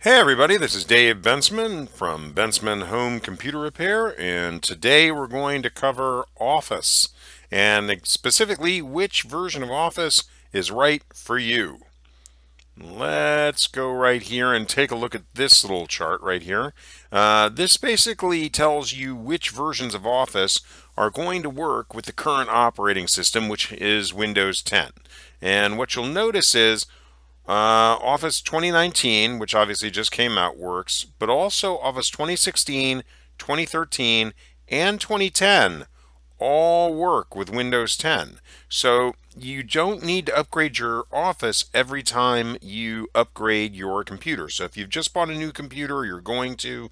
Hey everybody, this is Dave Bensman from Bensman Home Computer Repair, and today we're going to cover Office, and specifically which version of Office is right for you. Let's go right here and take a look at this little chart right here. This basically tells you which versions of Office are going to work with the current operating system, which is Windows 10. And what you'll notice is Office 2019, which obviously just came out, works, but also Office 2016, 2013, and 2010 all work with Windows 10. So you don't need to upgrade your Office every time you upgrade your computer. So if you've just bought a new computer, or you're going to,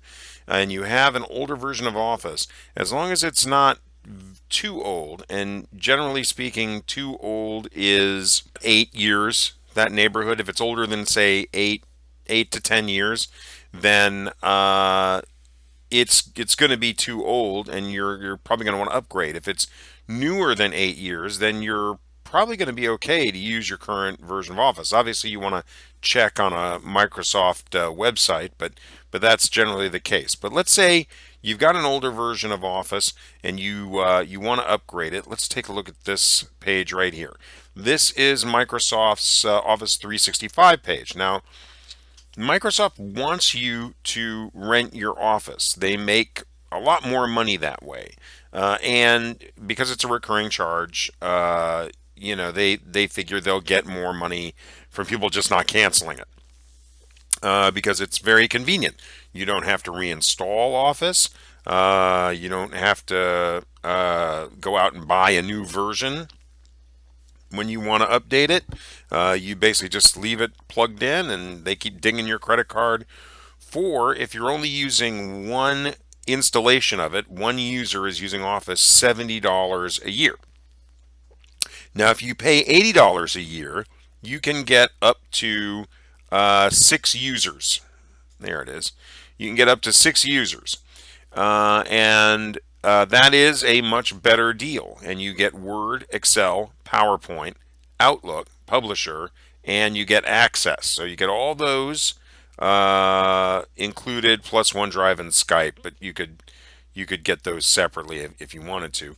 and you have an older version of Office, as long as it's not too old, and generally speaking, too old is 8 years, that neighborhood. If it's older than say 8 to 10 years, then it's going to be too old, and you're probably going to want to upgrade. If it's newer than 8 years, then you're probably going to be okay to use your current version of Office. Obviously, you want to check on a Microsoft website, but that's generally the case. But let's say you've got an older version of Office and you want to upgrade it. Let's take a look at this page right here. This is Microsoft's Office 365 page. Now, Microsoft wants you to rent your office. They make a lot more money that way. And because it's a recurring charge, they figure they'll get more money from people just not canceling it. Because it's very convenient. You don't have to reinstall Office. You don't have to go out and buy a new version when you want to update it. You basically just leave it plugged in, and they keep dinging your credit card for, if you're only using one installation of it, one user is using Office, $70 a year. Now, if you pay $80 a year, you can get up to 6 users. There it is. You can get up to 6 users. And that is a much better deal. And you get Word, Excel, PowerPoint, Outlook, Publisher, and you get Access. So you get all those included, plus OneDrive and Skype. But you could get those separately if you wanted to.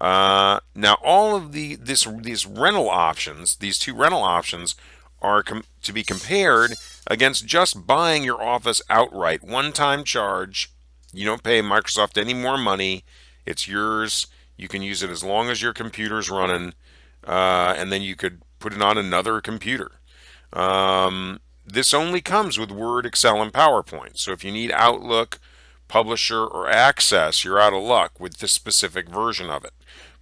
Now, all of these rental options, these two rental options, are to be compared against just buying your Office outright, one-time charge. You don't pay Microsoft any more money. It's yours. You can use it as long as your computer's running, and then you could put it on another computer. This only comes with Word, Excel, and PowerPoint. So if you need Outlook, Publisher, or Access, you're out of luck with this specific version of it.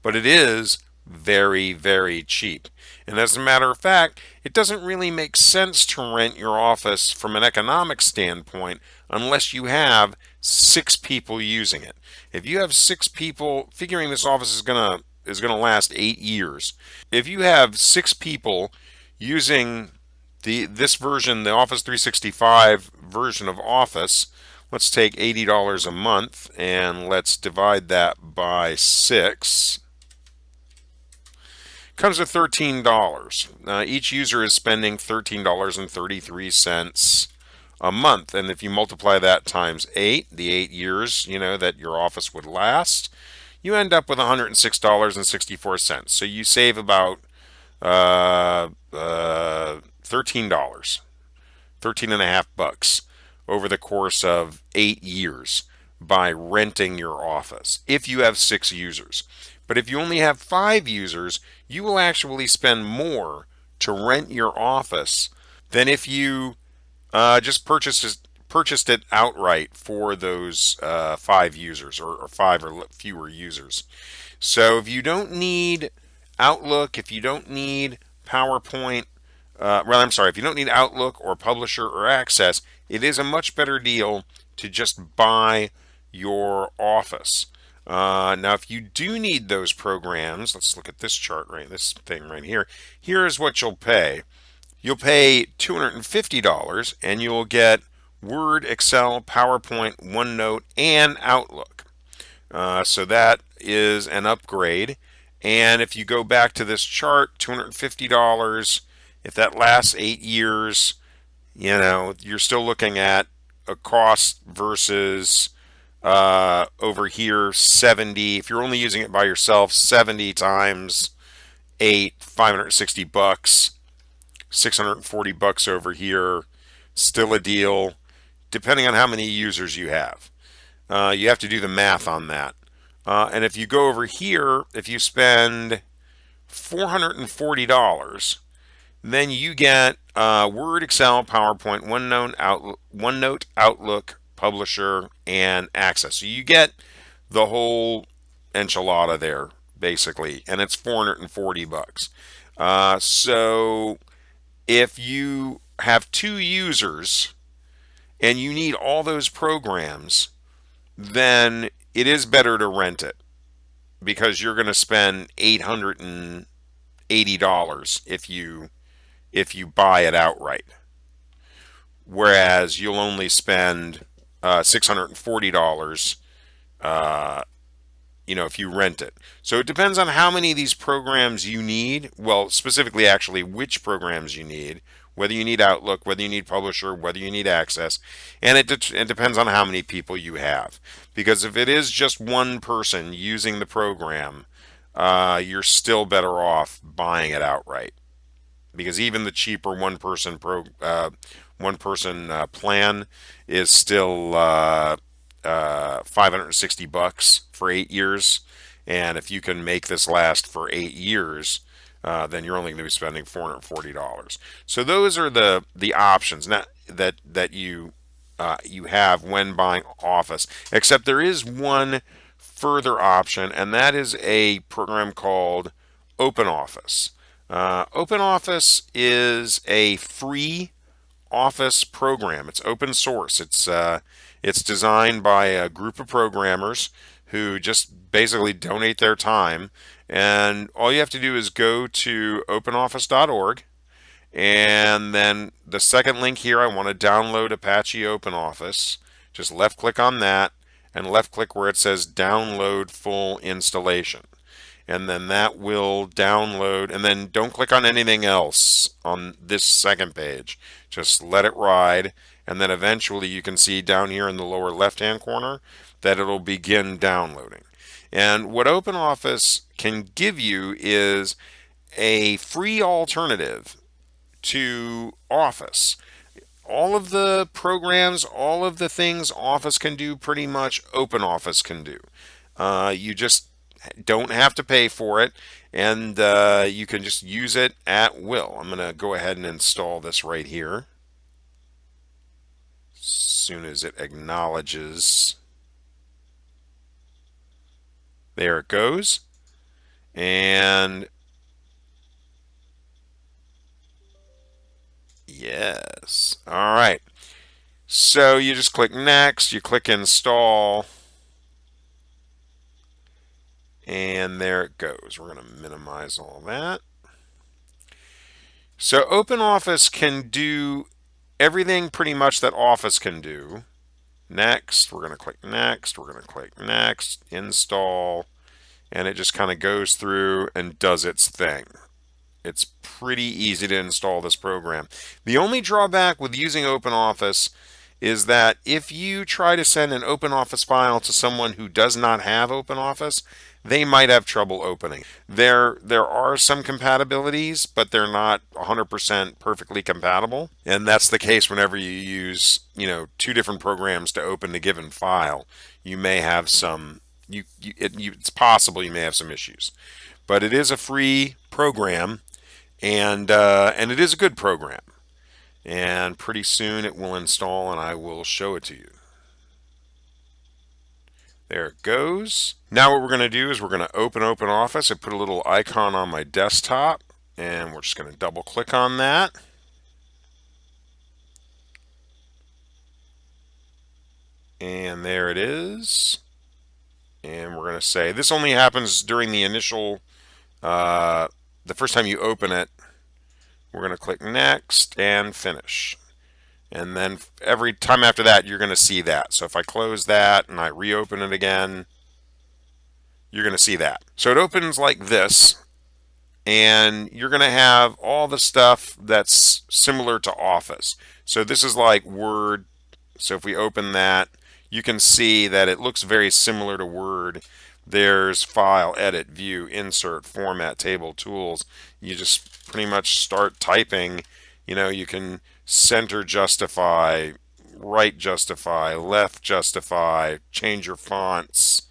But it is very, very cheap. And as a matter of fact, it doesn't really make sense to rent your office from an economic standpoint unless you have 6 people using it. If you have 6 people, figuring this office is gonna last 8 years. If you have 6 people using this version, the Office 365 version of Office, let's take $80 a month and let's divide that by 6. Comes with $13. Each user is spending $13.33 a month, and if you multiply that times 8, the 8 years that your office would last, you end up with $106.64. So you save about $13, 13 and a half bucks over the course of 8 years by renting your office if you have 6 users. But if you only have 5 users, you will actually spend more to rent your office than if you just purchased it outright for those 5 users, or 5 or fewer users. So if you don't need Outlook, if you don't need PowerPoint, if you don't need Outlook or Publisher or Access, it is a much better deal to just buy your Office. Now, if you do need those programs, let's look at this chart this thing right here. Here's what you'll pay. You'll pay $250, and you'll get Word, Excel, PowerPoint, OneNote, and Outlook. So that is an upgrade. And if you go back to this chart, $250, if that lasts 8 years, you're still looking at a cost versus over here 70. If you're only using it by yourself, 70 times 8, $560, $640 over here, still a deal, depending on how many users you have. You have to do the math on that. And if you go over here, if you spend $440, then you get Word, Excel, PowerPoint, OneNote, Outlook, Publisher, and Access. So you get the whole enchilada there, basically, and it's $440. So if you have two users and you need all those programs, then it is better to rent it because you're going to spend $880 if you buy it outright, whereas you'll only spend $640 if you rent it. So it depends on how many of these programs you need. Well, specifically, actually, which programs you need, whether you need Outlook, whether you need Publisher, whether you need Access, and it depends on how many people you have. Because if it is just one person using the program, you're still better off buying it outright. Because even the cheaper one person plan is still $560 for 8 years, and if you can make this last for 8 years, then you're only going to be spending $440. So those are the options that you have when buying Office. Except there is one further option, and that is a program called OpenOffice. OpenOffice is a free Office program. It's open source. It's designed by a group of programmers who just basically donate their time, and all you have to do is go to openoffice.org, and then the second link here, I want to download Apache OpenOffice. Just left click on that and left click where it says download full installation. And then that will download, and then don't click on anything else on this second page. Just let it ride, and then eventually you can see down here in the lower left hand corner that it'll begin downloading. And what OpenOffice can give you is a free alternative to Office. All of the programs, all of the things Office can do, pretty much OpenOffice can do. You just don't have to pay for it, and you can just use it at will. I'm going to go ahead and install this right here. As soon as it acknowledges, there it goes. And yes, all right. So you just click next, you click install, and there it goes. We're going to minimize all that. So OpenOffice can do everything pretty much that Office can do. Next, we're going to click next, we're going to click next, install, and it just kind of goes through and does its thing. It's pretty easy to install this program. The only drawback with using OpenOffice is that if you try to send an OpenOffice file to someone who does not have OpenOffice, they might have trouble opening. There are some compatibilities, but they're not 100% perfectly compatible. And that's the case whenever you use, two different programs to open a given file. You may have some, it's possible you may have some issues. But it is a free program, and it is a good program. And pretty soon it will install, and I will show it to you. There it goes. Now what we're going to do is we're going to open OpenOffice. I put a little icon on my desktop, and we're just going to double click on that. And there it is. And we're going to say, this only happens during the initial, the first time you open it. We're going to click next and finish. And then every time after that, you're going to see that. So if I close that and I reopen it again, you're going to see that. So it opens like this. and you're going to have all the stuff that's similar to Office. So this is like Word. So if we open that, you can see that it looks very similar to Word. There's File, Edit, View, Insert, Format, Table, Tools. You just pretty much start typing. You can center justify, right justify, left justify, change your fonts.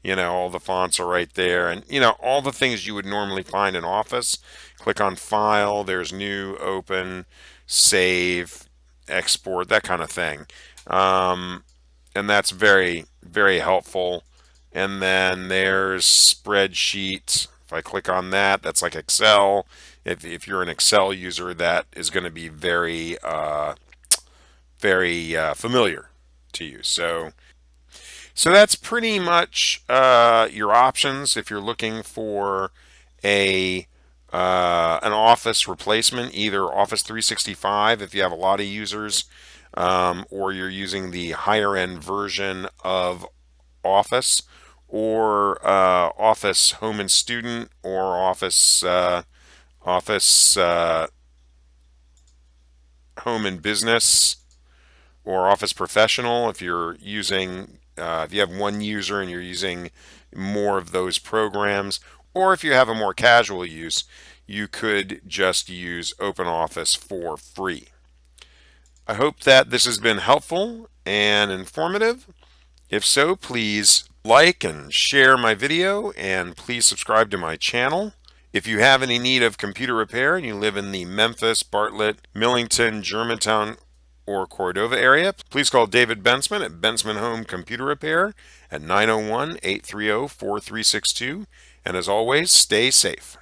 All the fonts are right there. And, all the things you would normally find in Office. Click on File, there's New, Open, Save, Export, that kind of thing. And that's very, very helpful. And then there's Spreadsheet. If I click on that, that's like Excel. If you're an Excel user, that is going to be very, very familiar to you. So that's pretty much your options if you're looking for a an Office replacement, either Office 365 if you have a lot of users, or you're using the higher end version of Office, or Office Home and Student, or Office Home and Business, or Office Professional if you're using if you have one user and you're using more of those programs, or if you have a more casual use, you could just use OpenOffice for free. I hope that this has been helpful and informative. If so, please like and share my video, and please subscribe to my channel. If you have any need of computer repair and you live in the Memphis, Bartlett, Millington, Germantown, or Cordova area, please call David Bensman at Bensman Home Computer Repair at 901-830-4362. And as always, stay safe.